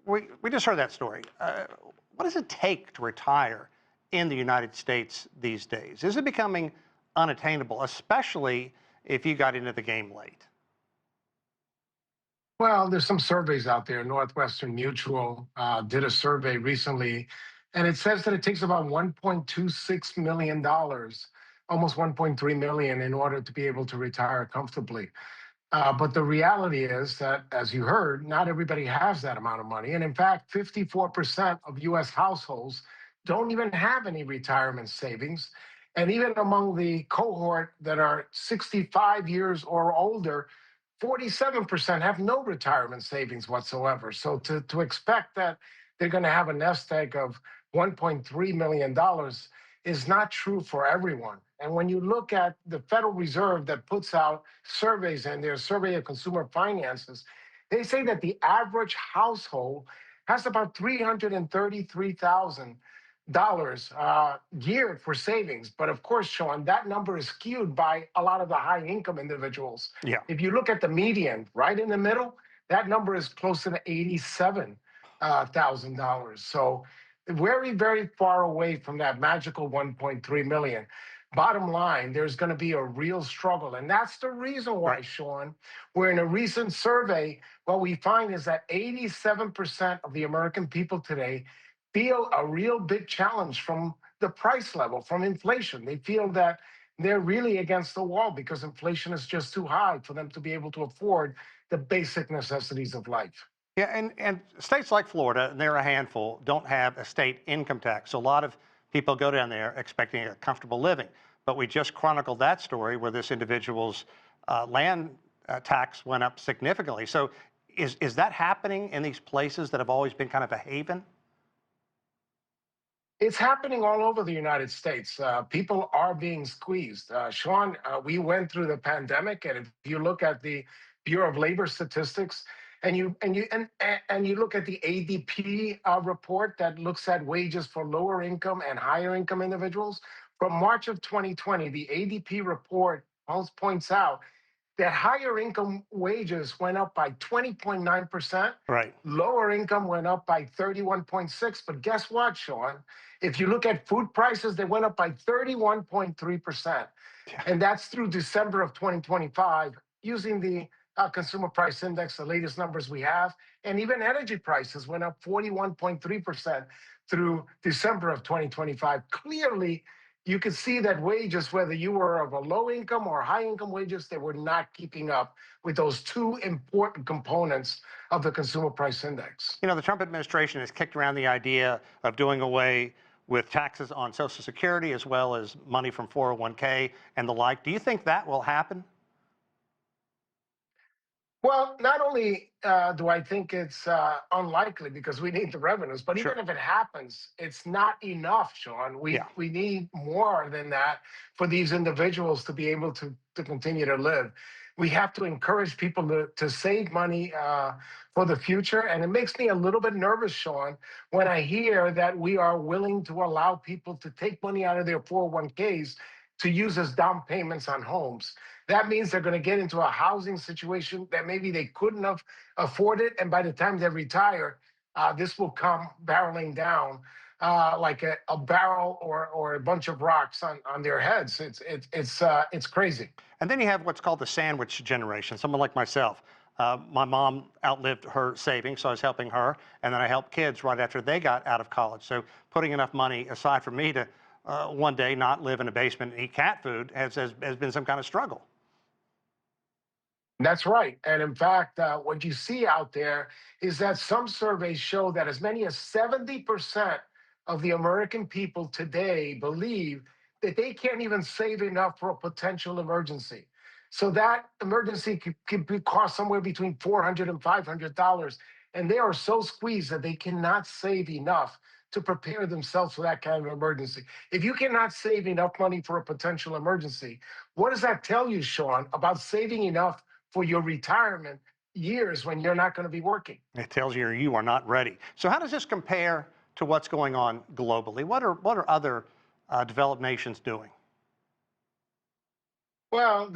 we just heard that story. What does it take to retire in the United States these days? Is it becoming unattainable, especially if you got into the game late? Well, there's some surveys out there. Northwestern Mutual did a survey recently, and it says that it takes about $1.26 million, almost 1.3 million, in order to be able to retire comfortably. But the reality is that, as you heard, not everybody has that amount of money. And in fact, 54% of US households don't even have any retirement savings. And even among the cohort that are 65 years or older, 47% have no retirement savings whatsoever. So to expect that they're going to have a nest egg of $1.3 million is not true for everyone. And when you look at the Federal Reserve that puts out surveys and their survey of consumer finances, they say that the average household has about $333,000 geared for savings. But of course, Sean, that number is skewed by a lot of the high income individuals. Yeah. If you look at the median right in the middle, that number is closer to $87,000. So very, very far away from that magical 1.3 million. Bottom line, there's going to be a real struggle. And that's the reason why, Right. Sean, where in a recent survey, what we find is that 87% of the American people today feel a real big challenge from the price level, from inflation. They feel that they're really against the wall because inflation is just too high for them to be able to afford the basic necessities of life. Yeah, and states like Florida, and they're a handful, don't have a state income tax. So a lot of people go down there expecting a comfortable living. But we just chronicled that story where this individual's land tax went up significantly. So is that happening in these places that have always been kind of a haven? It's happening all over the United States. People are being squeezed. Sean, we went through the pandemic, and if you look at the Bureau of Labor statistics, and you look at the ADP report that looks at wages for lower income and higher income individuals, from March of 2020, the ADP report also points out that higher income wages went up by 20.9%. Right. Lower income went up by 31.6. But guess what, Sean? If you look at food prices, they went up by 31.3%. Yeah. And that's through December of 2025, using the consumer price index, the latest numbers we have. And even energy prices went up 41.3% through December of 2025. Clearly, you could see that wages, whether you were of a low income or high income wages, they were not keeping up with those two important components of the consumer price index. You know, the Trump administration has kicked around the idea of doing away with taxes on Social Security as well as money from 401k and the like. Do you think that will happen? Well, not only do I think it's unlikely because we need the revenues, but even Sure. if it happens, it's not enough, Sean. We Yeah. we need more than that for these individuals to be able to continue to live. We have to encourage people to save money for the future. And it makes me a little bit nervous, Sean, when I hear that we are willing to allow people to take money out of their 401ks to use as down payments on homes. That means they're going to get into a housing situation that maybe they couldn't have afforded. And by the time they retire, this will come barreling down like a barrel or a bunch of rocks on their heads. It's crazy. And then you have what's called the sandwich generation, someone like myself. My mom outlived her savings, so I was helping her. And then I helped kids right after they got out of college. So putting enough money aside for me to one day not live in a basement and eat cat food has been some kind of struggle. That's right. And in fact, what you see out there is that some surveys show that as many as 70% of the American people today believe that they can't even save enough for a potential emergency. So that emergency could cost somewhere between $400 and $500. And they are so squeezed that they cannot save enough to prepare themselves for that kind of emergency. If you cannot save enough money for a potential emergency, what does that tell you, Sean, about saving enough for your retirement years when you're not going to be working? It tells you you are not ready. So how does this compare to what's going on globally? What are other developed nations doing? Well,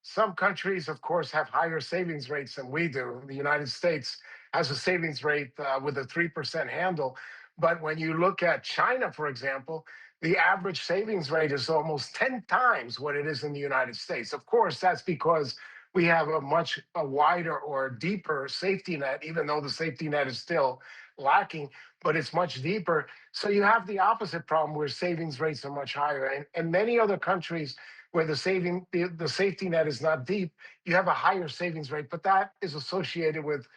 some countries, of course, have higher savings rates than we do. The United States has a savings rate with a 3% handle. But when you look at China, for example, the average savings rate is almost 10 times what it is in the United States. Of course, that's because we have a wider or deeper safety net, even though the safety net is still lacking, but it's much deeper. So you have the opposite problem where savings rates are much higher. And many other countries where the safety net is not deep, you have a higher savings rate, but that is associated with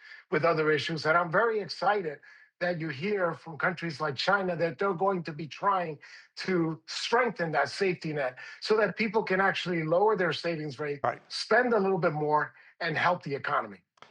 other issues. And I'm very excited that you hear from countries like China that they're going to be trying to strengthen that safety net so that people can actually lower their savings rate, Right. spend a little bit more, and help the economy.